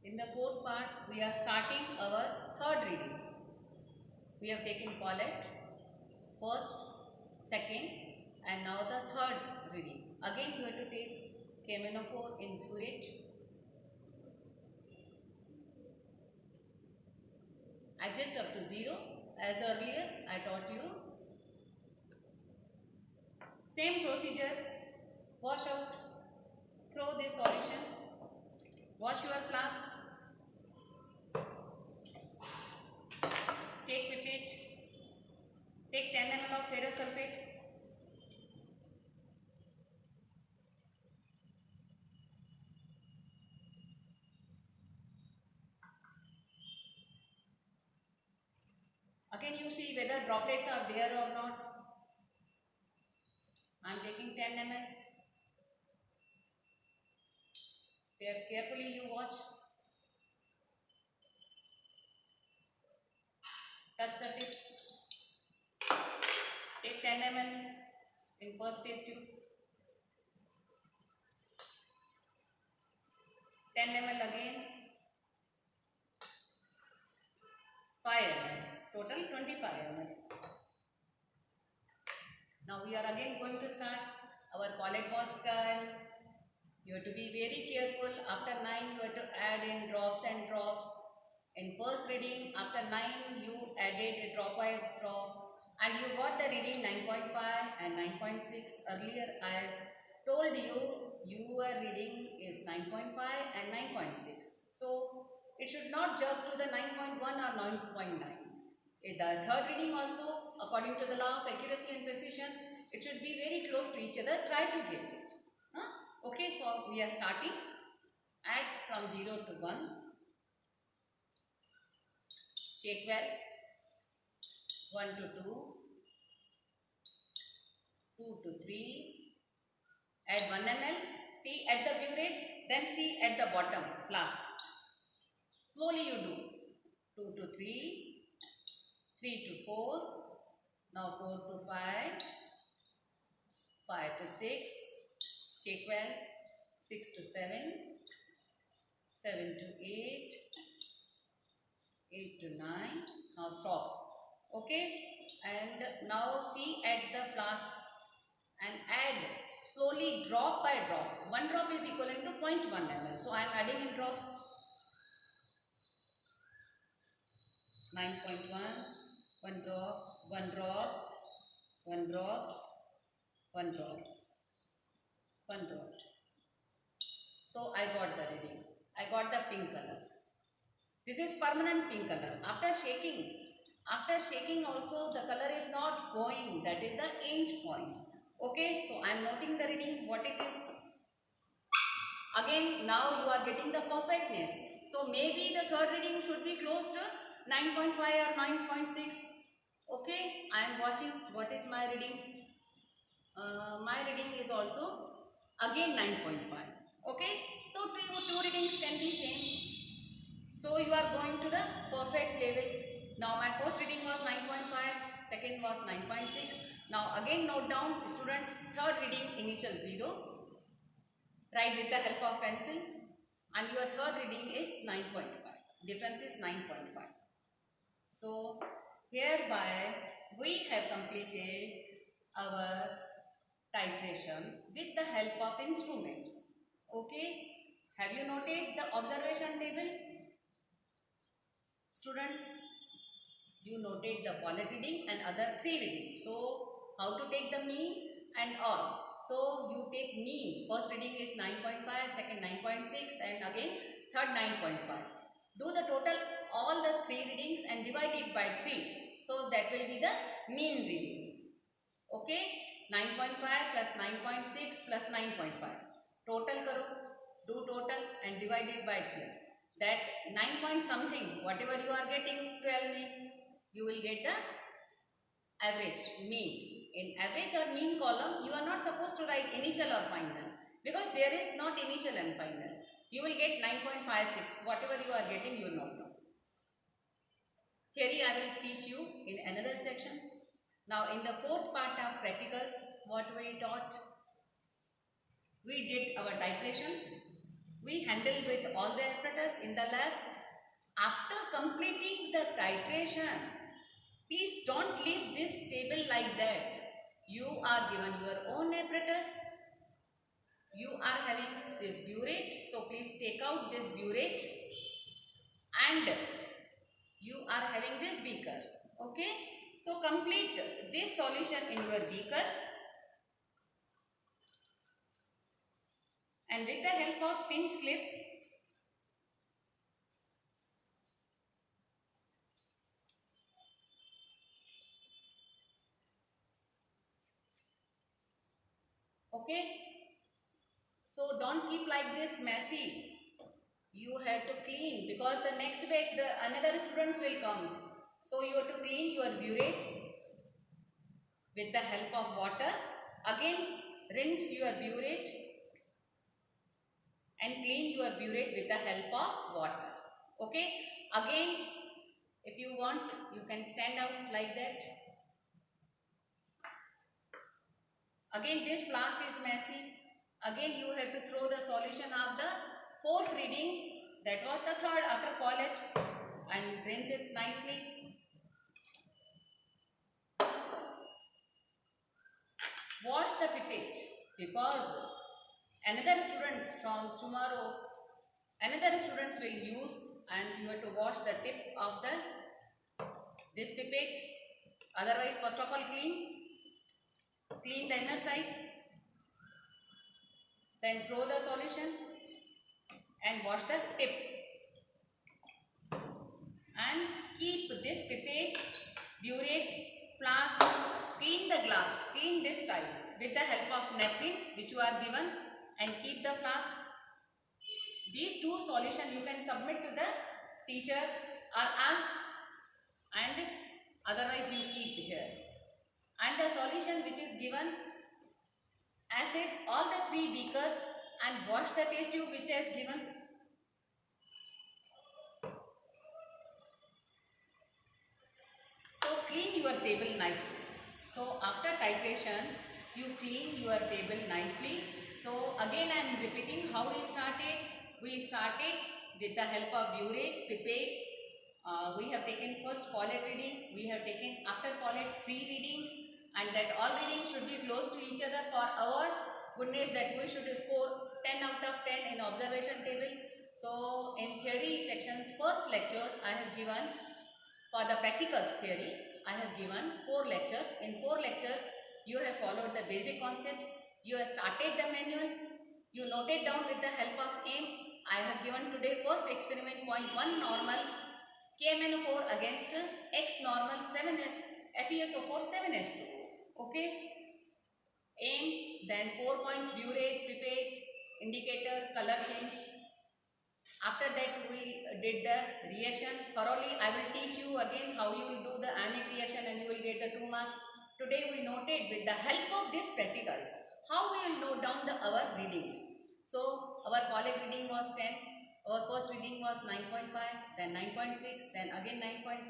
In the fourth part, we are starting our third reading. We have taken collect, first, second, and now the third reading. Again, you have to take KMNO4 in curate. Adjust up to 0 as earlier I taught you. Same procedure. Wash out. Throw this solution. Wash your flask. Take pipette. Take 10 ml of ferrous sulfate. Again you see whether droplets are there or not. I am taking 10 ml. Carefully you watch. Touch the tip. Take 10 ml in first test tube. 10 ml again. 5 ml. Total 25 ml. Now we are again going to start our collect was done. You have to be very careful. After 9 you have to add in drops and drops. In first reading, after 9 you added a dropwise drop and you got the reading 9.5 and 9.6. Earlier I told you your reading is 9.5 and 9.6. So it should not jump to the 9.1 or 9.9. The third reading also, according to the law of accuracy and precision, it should be very close to each other. Try to get it. Okay, so we are starting. Add from 0 to 1. Shake well. 1 to 2. 2 to 3. Add 1 ml. See at the burette, then see at the bottom flask. Slowly you do. 2 to 3. 3 to 4. Now 4 to 5. 5 to 6. Shake well. 6 to 7. 7 to 8. 8 to 9. Now stop. Okay. And now see at the flask and add slowly drop by drop. 1 drop is equivalent to 0.1 ml. So I am adding in drops. 9.1. 1 drop. 1 drop. 1 drop. 1 drop. 1 drop. So I got the reading. I got the pink color. This is permanent pink color. After shaking also the color is not going. That is the end point. Okay, so I am noting the reading what it is. Again now you are getting the perfectness. So maybe the third reading should be close to 9.5 or 9.6. Okay, I am watching what is my reading. My reading is also again 9.5. Okay, so two readings can be same. So you are going to the perfect level. Now my first reading was 9.5, second was 9.6. Now again note down students, third reading initial 0. Write with the help of pencil and your third reading is 9.5. Difference is 9.5. So hereby we have completed our titration with the help of instruments. Okay, have you noted the observation table? Students, you noted the wallet reading and other 3 readings. So how to take the mean and all. So you take mean. First reading is 9.5, second 9.6 and again third 9.5. Do the total all the 3 readings and divide it by 3. So that will be the mean reading. Okay, 9.5 plus 9.6 plus 9.5. Total karo, do total and divide it by 3. That 9 point something, whatever you are getting, 12 mean, you will get the average, mean. In average or mean column, you are not supposed to write initial or final because there is not initial and final. You will get 9.56, whatever you are getting, you will not know. Theory I will teach you in another sections. Now in the fourth part of practicals, what we taught? We did our titration. we handle with all the apparatus in the lab. After completing the titration, please don't leave this table like that. You are given your own apparatus. You are having this burette, so please take out this burette, and you are having this beaker. Okay, so complete this solution in your beaker, and with the help of pinch clip, okay, so don't keep like this messy. You have to clean, because the next batch the another students will come, so you have to clean your burette with the help of water. Again, rinse your burette and clean your burette with the help of water. Okay, again, if you want, you can stand out like that. Again, this flask is messy. Again, you have to throw the solution of the fourth reading, that was the third after Paulette, and rinse it nicely. Wash the pipette, because another students from tomorrow, another students will use, and you have to wash the tip of this pipette. Otherwise, first of all, clean the inner side, then throw the solution and wash the tip, and keep this pipette, burette, flask, clean the glass, clean this type with the help of napkin which you are given, and keep the flask. These two solutions you can submit to the teacher or ask, and otherwise you keep here. And the solution which is given, acid all the three beakers, and wash the test tube which is given. So clean your table nicely. So after titration, you clean your table nicely. So again I am repeating how we started. We started with the help of burette, pipette. We have taken first Paulette reading. We have taken after Paulette 3 readings, and that all readings should be close to each other for our goodness, that we should score 10 out of 10 in observation table. So in theory sections, first lectures I have given. For the practicals theory, I have given 4 lectures. In 4 lectures, you have followed the basic concepts. You have started the manual. You noted down with the help of AIM. I have given today first experiment point 1 normal KMnO4 against X normal 7 FeSO4 7H2. Okay. AIM, then 4 points burette, pipette, indicator, color change. After that we did the reaction thoroughly. I will teach you again how you will do the ionic reaction, and you will get the 2 marks. Today we noted with the help of these practicals how we will note down our readings. So our Paulette reading was 10. Our first reading was 9.5, then 9.6, then again 9.5.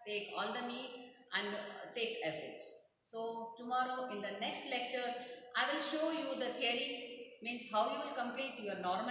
Take all the mean and take average. So tomorrow in the next lectures I will show you the theory, means how you will complete your normal